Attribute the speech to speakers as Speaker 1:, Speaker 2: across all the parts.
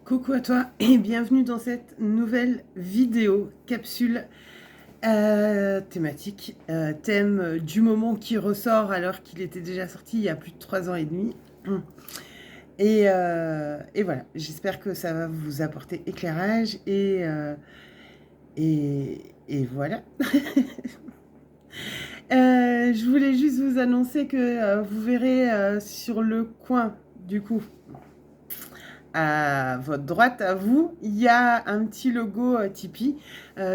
Speaker 1: Coucou à toi et bienvenue dans cette nouvelle vidéo capsule thématique, thème du moment qui ressort alors qu'il était déjà sorti il y a plus de 3 ans et demi. Et voilà, j'espère que ça va vous apporter éclairage et voilà. Je voulais juste vous annoncer que vous verrez sur le coin du coup à votre droite, à vous, il y a un petit logo Tipeee.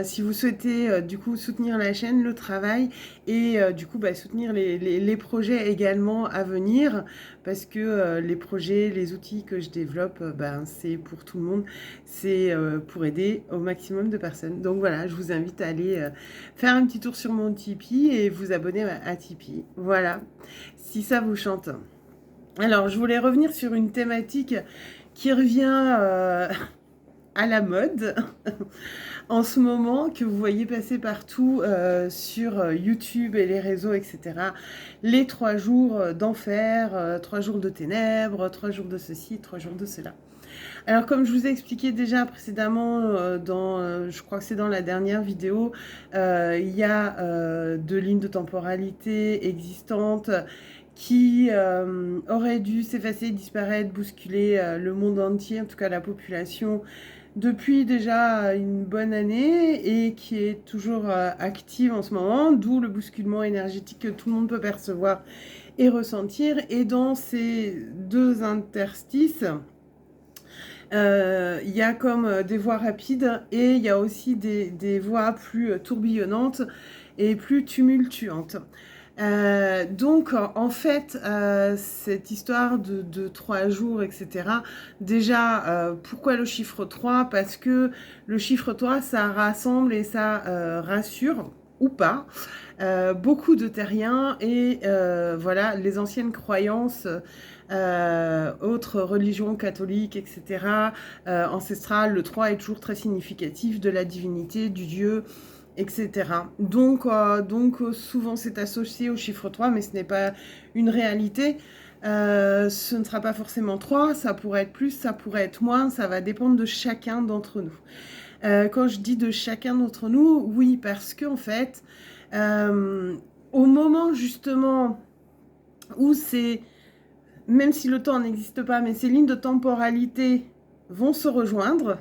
Speaker 1: Si vous souhaitez du coup soutenir la chaîne, le travail et du coup soutenir les projets également à venir, parce que les projets, les outils que je développe, c'est pour tout le monde, c'est pour aider au maximum de personnes. Donc voilà, je vous invite à aller faire un petit tour sur mon Tipeee et vous abonner à Tipeee. Voilà, si ça vous chante. Alors, je voulais revenir sur une thématique qui revient à la mode en ce moment, que vous voyez passer partout sur YouTube et les réseaux, etc. Les 3 jours d'enfer, 3 jours de ténèbres, 3 jours de ceci, 3 jours de cela. Alors, comme je vous ai expliqué déjà précédemment, je crois que c'est dans la dernière vidéo, il y a 2 lignes de temporalité existantes qui auraient dû s'effacer, disparaître, bousculer le monde entier, en tout cas la population, depuis déjà une bonne année et qui est toujours active en ce moment, d'où le bousculement énergétique que tout le monde peut percevoir et ressentir. Et dans ces 2 interstices, il y a comme des voies rapides et il y a aussi des voies plus tourbillonnantes et plus tumultuantes. Donc, en fait, cette histoire de 3 jours, etc. Déjà, pourquoi le chiffre 3? Parce que le chiffre 3, ça rassemble et ça rassure, ou pas, beaucoup de terriens et voilà, les anciennes croyances, autres religions catholiques, etc., ancestrales. Le 3 est toujours très significatif de la divinité, du Dieu, etc. Donc souvent c'est associé au chiffre 3, mais ce n'est pas une réalité. Ce ne sera pas forcément 3, ça pourrait être plus, ça pourrait être moins, ça va dépendre de chacun d'entre nous. Quand je dis de chacun d'entre nous, oui, parce qu'en fait, au moment justement où c'est, même si le temps n'existe pas, mais ces lignes de temporalité vont se rejoindre.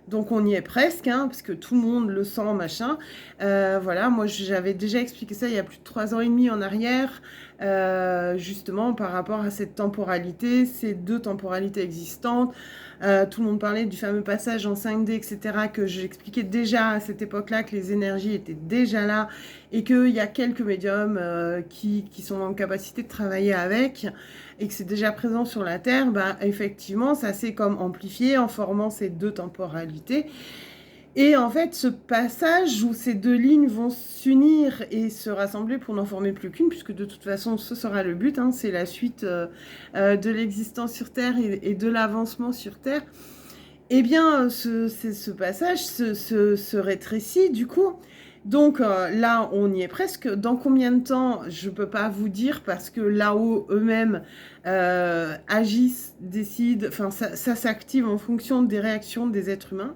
Speaker 1: Donc on y est presque, hein, parce que tout le monde le sent, machin. Voilà, moi j'avais déjà expliqué ça il y a plus de 3 ans et demi en arrière, justement par rapport à cette temporalité, ces 2 temporalités existantes. Tout le monde parlait du fameux passage en 5D, etc., que j'expliquais déjà à cette époque-là, que les énergies étaient déjà là et qu'il y a quelques médiums qui sont en capacité de travailler avec et que c'est déjà présent sur la Terre. Effectivement, ça s'est comme amplifié en formant ces 2 temporalités. Et en fait, ce passage où ces 2 lignes vont s'unir et se rassembler pour n'en former plus qu'une, puisque de toute façon, ce sera le but, hein, c'est la suite de l'existence sur Terre et de l'avancement sur Terre. Eh bien, ce passage se rétrécit du coup. Donc là, on y est presque. Dans combien de temps, je ne peux pas vous dire, parce que là-haut, eux-mêmes agissent, décident, enfin ça s'active en fonction des réactions des êtres humains.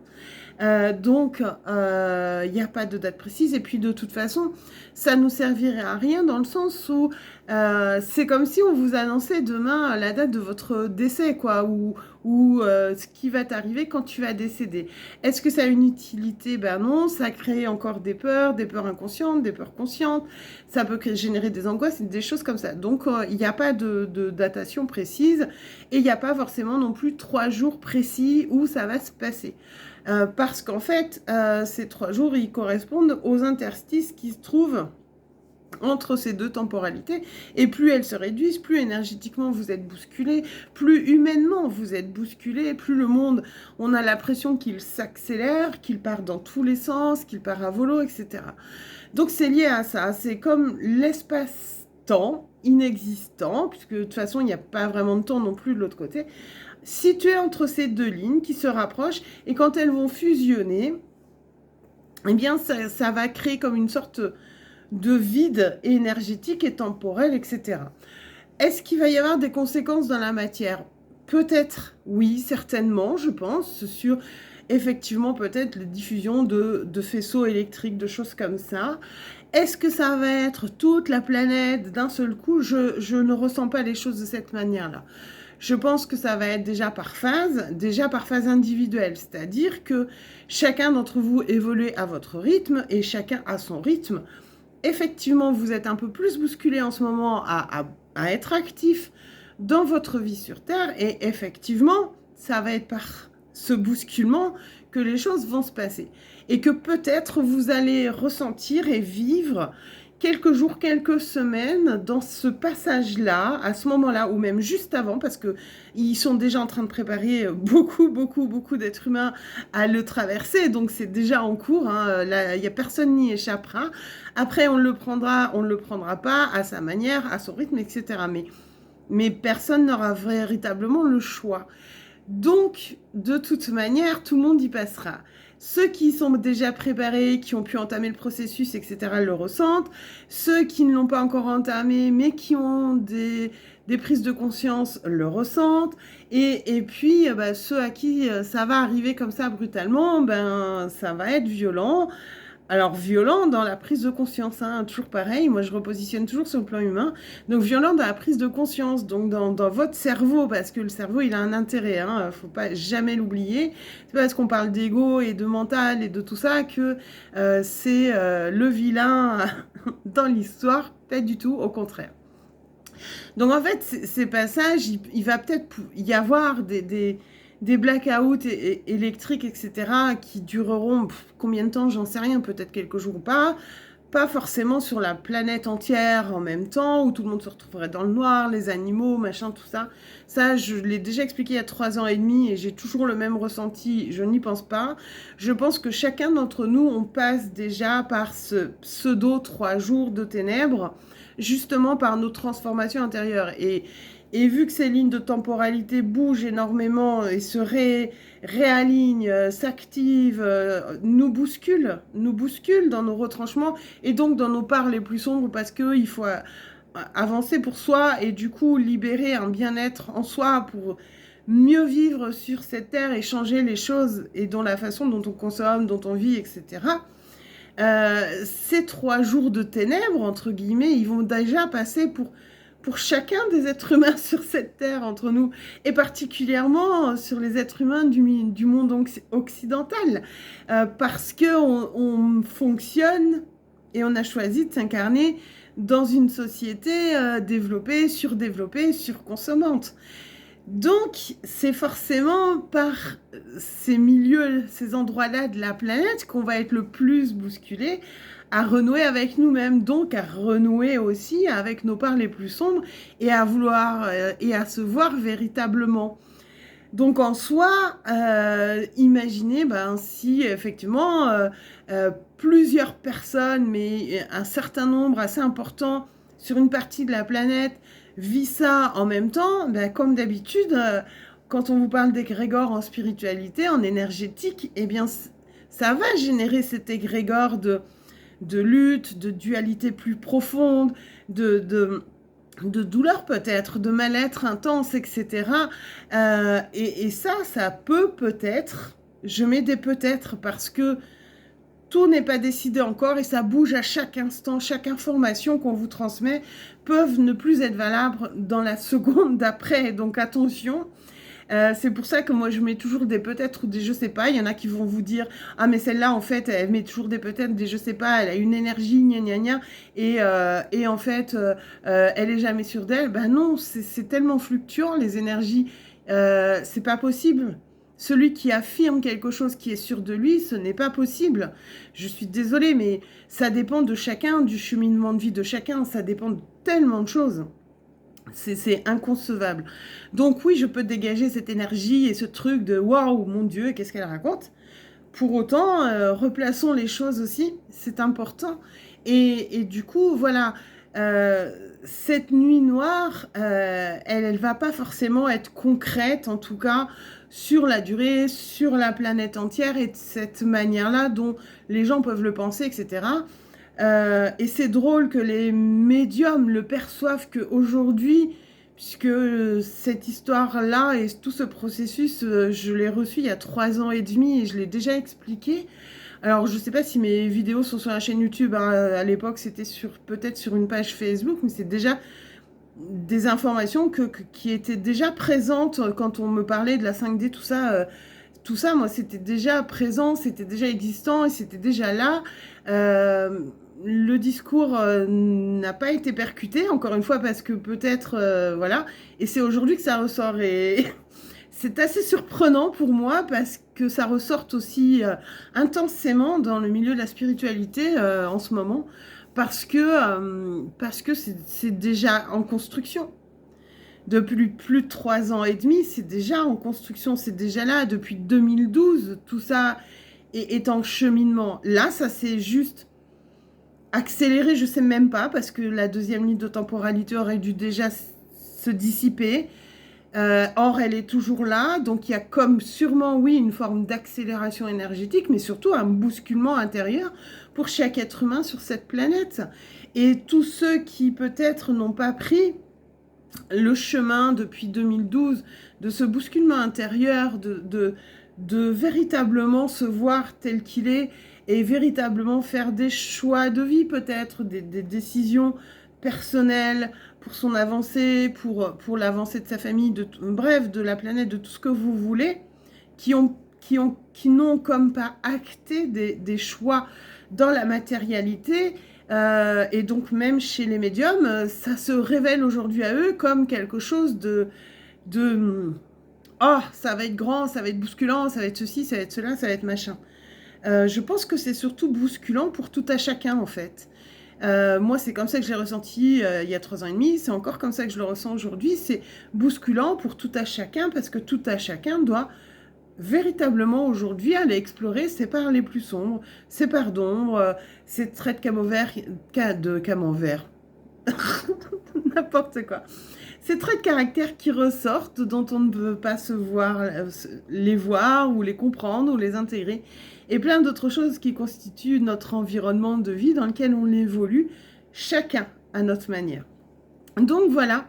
Speaker 1: Donc, il n'y a pas de date précise. Et puis, de toute façon, ça ne nous servirait à rien dans le sens où c'est comme si on vous annonçait demain la date de votre décès, quoi, ou ce qui va t'arriver quand tu vas décéder. Est-ce que ça a une utilité? Ben non, ça crée encore des peurs inconscientes, des peurs conscientes. Ça peut générer des angoisses, des choses comme ça. Donc, il n'y a pas de datation précise et il n'y a pas forcément non plus 3 jours précis où ça va se passer. Parce qu'en fait, ces 3 jours, ils correspondent aux interstices qui se trouvent entre ces 2 temporalités, et plus elles se réduisent, plus énergétiquement vous êtes bousculé, plus humainement vous êtes bousculé, plus le monde, on a l'impression qu'il s'accélère, qu'il part dans tous les sens, qu'il part à volo, etc. Donc c'est lié à ça, c'est comme l'espace-temps inexistant, puisque de toute façon il n'y a pas vraiment de temps non plus de l'autre côté, situé entre ces 2 lignes qui se rapprochent, et quand elles vont fusionner, eh bien ça va créer comme une sorte de vide énergétique et temporel, etc. Est-ce qu'il va y avoir des conséquences dans la matière? peut-être, oui, certainement, je pense, sur effectivement peut-être la diffusion de faisceaux électriques, de choses comme ça. Est-ce que ça va être toute la planète d'un seul coup? Je ne ressens pas les choses de cette manière-là. Je pense que ça va être déjà par phase individuelle, c'est-à-dire que chacun d'entre vous évolue à votre rythme et chacun à son rythme. Effectivement, vous êtes un peu plus bousculé en ce moment à être actif dans votre vie sur Terre et effectivement, ça va être par ce bousculement que les choses vont se passer et que peut-être vous allez ressentir et vivre quelques jours, quelques semaines dans ce passage-là, à ce moment-là, ou même juste avant, parce qu'ils sont déjà en train de préparer beaucoup d'êtres humains à le traverser, donc c'est déjà en cours, hein, là, il n'y a personne n'y échappera. Après, on le prendra pas à sa manière, à son rythme, etc. Mais personne n'aura véritablement le choix. Donc, de toute manière, tout le monde y passera. Ceux qui sont déjà préparés, qui ont pu entamer le processus, etc., le ressentent. Ceux qui ne l'ont pas encore entamé, mais qui ont des prises de conscience, le ressentent. Et puis, ceux à qui ça va arriver comme ça brutalement, ça va être violent. Alors, violent dans la prise de conscience, hein, toujours pareil, moi je repositionne toujours sur le plan humain. Donc, violent dans la prise de conscience, donc dans votre cerveau, parce que le cerveau, il a un intérêt, hein, faut pas jamais l'oublier. C'est pas parce qu'on parle d'ego et de mental et de tout ça que c'est le vilain dans l'histoire, pas du tout, au contraire. Donc, en fait, ces passages, il va peut-être y avoir des blackouts électriques, etc., qui dureront combien de temps, j'en sais rien, peut-être quelques jours ou pas forcément sur la planète entière en même temps, où tout le monde se retrouverait dans le noir, les animaux, machin, tout ça. Ça, je l'ai déjà expliqué il y a 3 ans et demi et j'ai toujours le même ressenti, je n'y pense pas. Je pense que chacun d'entre nous, on passe déjà par ce pseudo 3 jours de ténèbres, justement par nos transformations intérieures. Et vu que ces lignes de temporalité bougent énormément et se réalignent, s'activent, nous bousculent dans nos retranchements et donc dans nos parts les plus sombres parce qu'il faut avancer pour soi et du coup libérer un bien-être en soi pour mieux vivre sur cette terre et changer les choses et dans la façon dont on consomme, dont on vit, etc. Ces 3 jours de ténèbres, entre guillemets, ils vont déjà passer pour chacun des êtres humains sur cette terre entre nous, et particulièrement sur les êtres humains du monde occidental, parce qu'on fonctionne et on a choisi de s'incarner dans une société développée, surconsommante. Donc, c'est forcément par ces milieux, ces endroits-là de la planète qu'on va être le plus bousculé à renouer avec nous-mêmes, donc à renouer aussi avec nos parts les plus sombres et à vouloir et à se voir véritablement. Donc en soi, imaginez si effectivement plusieurs personnes, mais un certain nombre assez important sur une partie de la planète vit ça en même temps, comme d'habitude, quand on vous parle d'égrégore en spiritualité, en énergétique, eh bien ça va générer cet égrégore de lutte, de dualité plus profonde, de douleur peut-être, de mal-être intense, etc. Et ça peut-être, je mets des peut-être parce que tout n'est pas décidé encore et ça bouge à chaque instant, chaque information qu'on vous transmet peuvent ne plus être valables dans la seconde d'après, donc attention. C'est pour ça que moi je mets toujours des peut-être ou des je sais pas. Il y en a qui vont vous dire ah mais celle-là en fait elle met toujours des peut-être, des je sais pas, elle a une énergie gna gna gna et en fait elle est jamais sûre d'elle. Ben non, c'est tellement fluctuant les énergies, c'est pas possible. Celui qui affirme quelque chose qui est sûr de lui, ce n'est pas possible. Je suis désolée, mais ça dépend de chacun, du cheminement de vie de chacun, ça dépend de tellement de choses. C'est inconcevable. Donc oui, je peux dégager cette énergie et ce truc de waouh, mon Dieu, qu'est-ce qu'elle raconte. Pour autant, replaçons les choses aussi, c'est important. Et du coup, voilà, cette nuit noire, elle va pas forcément être concrète, en tout cas, sur la durée, sur la planète entière et de cette manière-là dont les gens peuvent le penser, etc. Et c'est drôle que les médiums le perçoivent qu'aujourd'hui, puisque cette histoire-là et tout ce processus, je l'ai reçu il y a 3 ans et demi et je l'ai déjà expliqué. Alors, je ne sais pas si mes vidéos sont sur la chaîne YouTube, hein. À l'époque, c'était peut-être sur une page Facebook, mais c'est déjà des informations qui étaient déjà présentes quand on me parlait de la 5D, tout ça, moi, c'était déjà présent, c'était déjà existant et c'était déjà là. Le discours n'a pas été percuté, encore une fois, parce que peut-être, voilà, et c'est aujourd'hui que ça ressort. Et c'est assez surprenant pour moi parce que ça ressort aussi intensément dans le milieu de la spiritualité en ce moment, parce que c'est déjà en construction. Depuis plus de 3 ans et demi, c'est déjà en construction, c'est déjà là. Depuis 2012, tout ça est en cheminement. Là, ça s'est juste accéléré, je sais même pas, parce que la deuxième ligne de temporalité aurait dû déjà se dissiper. Or, elle est toujours là, donc il y a comme sûrement, oui, une forme d'accélération énergétique, mais surtout un bousculement intérieur pour chaque être humain sur cette planète. Et tous ceux qui peut-être n'ont pas pris le chemin depuis 2012 de ce bousculement intérieur, de véritablement se voir tel qu'il est et véritablement faire des choix de vie peut-être, des décisions personnelles pour son avancée, pour l'avancée de sa famille, bref, de la planète, de tout ce que vous voulez, qui n'ont comme pas acté des choix dans la matérialité. Et donc même chez les médiums, ça se révèle aujourd'hui à eux comme quelque chose oh, ça va être grand, ça va être bousculant, ça va être ceci, ça va être cela, ça va être machin. Je pense que c'est surtout bousculant pour tout à chacun en fait. Moi, c'est comme ça que je l'ai ressenti il y a 3 ans et demi, c'est encore comme ça que je le ressens aujourd'hui. C'est bousculant pour tout à chacun parce que tout à chacun doit véritablement aujourd'hui aller explorer ses parts les plus sombres, ses parts d'ombre, ses traits de camembert, n'importe quoi. Ces traits de caractère qui ressortent, dont on ne peut pas les voir ou les comprendre ou les intégrer, et plein d'autres choses qui constituent notre environnement de vie dans lequel on évolue, chacun à notre manière. Donc voilà,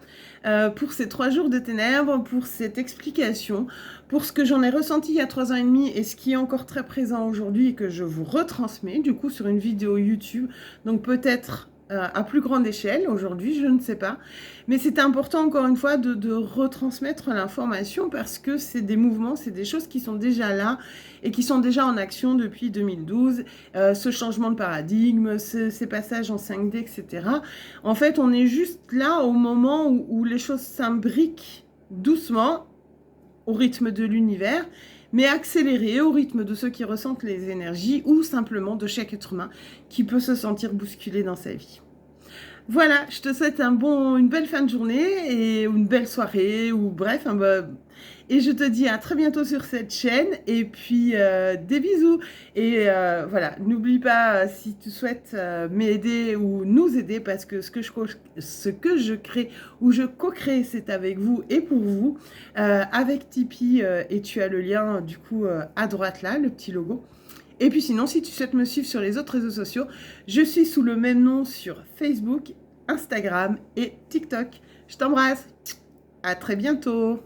Speaker 1: pour ces 3 jours de ténèbres, pour cette explication, pour ce que j'en ai ressenti il y a 3 ans et demi et ce qui est encore très présent aujourd'hui et que je vous retransmets du coup sur une vidéo YouTube, donc peut-être à plus grande échelle aujourd'hui, je ne sais pas. Mais c'est important encore une fois de retransmettre l'information parce que c'est des mouvements, c'est des choses qui sont déjà là et qui sont déjà en action depuis 2012. Ce changement de paradigme, ces passages en 5D, etc. En fait, on est juste là au moment où les choses s'imbriquent doucement au rythme de l'univers, mais accéléré au rythme de ceux qui ressentent les énergies ou simplement de chaque être humain qui peut se sentir bousculé dans sa vie. Voilà, je te souhaite une belle fin de journée et une belle soirée ou bref, et je te dis à très bientôt sur cette chaîne et puis des bisous et voilà, n'oublie pas si tu souhaites m'aider ou nous aider parce que ce que je crée ou je co-crée c'est avec vous et pour vous avec Tipeee et tu as le lien du coup à droite là, le petit logo. Et puis sinon, si tu souhaites me suivre sur les autres réseaux sociaux, je suis sous le même nom sur Facebook, Instagram et TikTok. Je t'embrasse. À très bientôt.